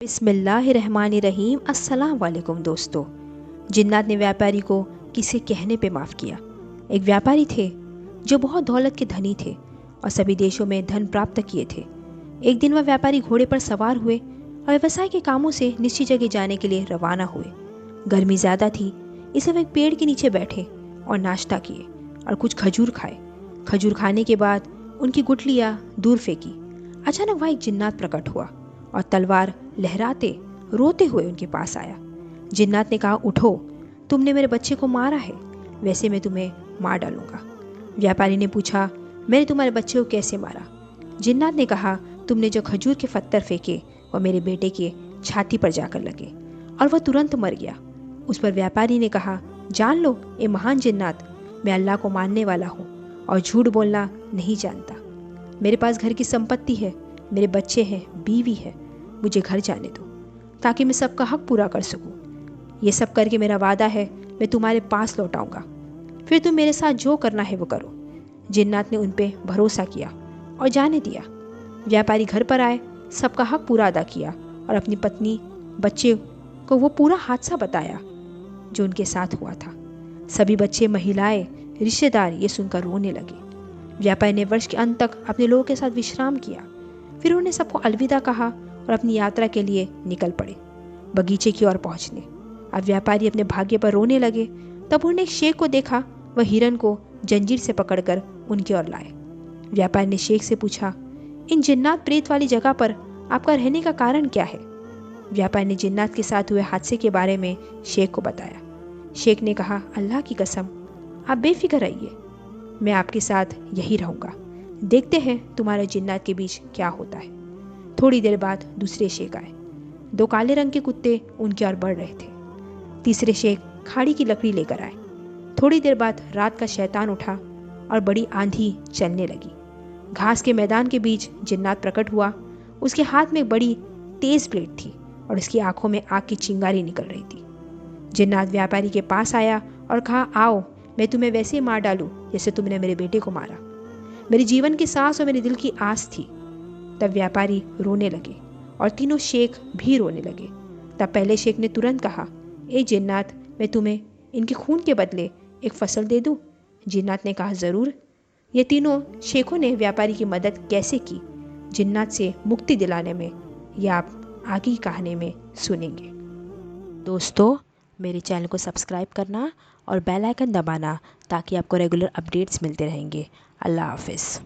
बिस्मिल्लाहिर्रहमानिर्रहीम। अस्सलाम वालेकुम दोस्तों। जिन्नात ने व्यापारी को किसी कहने पे माफ़ किया। एक व्यापारी थे जो बहुत दौलत के धनी थे और सभी देशों में धन प्राप्त किए थे। एक दिन वह व्यापारी घोड़े पर सवार हुए और व्यवसाय के कामों से निश्चित जगह जाने के लिए रवाना हुए। गर्मी ज़्यादा थी, इसलिए वह एक पेड़ के नीचे बैठे और नाश्ता किए और कुछ खजूर खाए। खजूर खाने के बाद उनकी गुठलियाँ दूर फेंकी। अचानक वहाँ एक जिन्नात प्रकट हुआ और तलवार लहराते रोते हुए उनके पास आया। जिन्नात ने कहा, उठो, तुमने मेरे बच्चे को मारा है, वैसे मैं तुम्हें मार डालूंगा। व्यापारी ने पूछा, मैंने तुम्हारे बच्चे को कैसे मारा? जिन्नात ने कहा, तुमने जो खजूर के पत्थर फेंके वह मेरे बेटे के छाती पर जाकर लगे और वह तुरंत मर गया। उस पर व्यापारी ने कहा, जान लो ए महान जिन्नात, मैं अल्लाह को मानने वाला हूँ और झूठ बोलना नहीं जानता। मेरे पास घर की संपत्ति है, मेरे बच्चे हैं, बीवी है, मुझे घर जाने दो ताकि मैं सबका हक पूरा कर सकूं। ये सब करके मेरा वादा है मैं तुम्हारे पास लौट आऊंगा, फिर तुम मेरे साथ जो करना है वो करो। जिन्नात ने उन पे भरोसा किया और जाने दिया। व्यापारी घर पर आए, सबका हक पूरा अदा किया और अपनी पत्नी बच्चे को वो पूरा हादसा बताया जो उनके साथ हुआ था। सभी बच्चे, महिलाएं, रिश्तेदार ये सुनकर रोने लगे। व्यापारी ने वर्ष के अंत तक अपने लोगों के साथ विश्राम किया, फिर उन्होंने सबको अलविदा कहा और अपनी यात्रा के लिए निकल पड़े बगीचे की ओर पहुंचने। अब व्यापारी अपने भाग्य पर रोने लगे। तब उन्होंने एक शेख को देखा, वह हिरन को जंजीर से पकड़कर उनकी ओर लाए। व्यापारी ने शेख से पूछा, इन जिन्नात प्रेत वाली जगह पर आपका रहने का कारण क्या है? व्यापारी ने जिन्नात के साथ हुए हादसे के बारे में शेख को बताया। शेख ने कहा, अल्लाह की कसम, आप बेफिक्र रहिए, मैं आपके साथ यही रहूंगा, देखते हैं तुम्हारे जिन्नात के बीच क्या होता है। थोड़ी देर बाद दूसरे शेख आए। 2 काले रंग के कुत्ते उनकी ओर बढ़ रहे थे। तीसरे शेख खाड़ी की लकड़ी लेकर आए। थोड़ी देर बाद रात का शैतान उठा और बड़ी आंधी चलने लगी। घास के मैदान के बीच जिन्नात प्रकट हुआ। उसके हाथ में एक बड़ी तेज प्लेट थी और उसकी आंखों में आग की चिंगारी निकल रही थी। जिन्नात व्यापारी के पास आया और कहा, आओ, मैं तुम्हें वैसे ही मार डालूं जैसे तुमने मेरे बेटे को मारा। मेरे जीवन की सांस और मेरे दिल की आस थी। तब व्यापारी रोने लगे और तीनों शेख भी रोने लगे। तब पहले शेख ने तुरंत कहा, ए जिन्नात, मैं तुम्हें इनके खून के बदले एक फसल दे दूं? जिन्नात ने कहा, ज़रूर। ये तीनों शेखों ने व्यापारी की मदद कैसे की जिन्नात से मुक्ति दिलाने में, यह आप आगे की कहानी में सुनेंगे। दोस्तों, मेरे चैनल को सब्सक्राइब करना और बेल आइकन दबाना ताकि आपको रेगुलर अपडेट्स मिलते रहेंगे। अल्लाह हाफिज़।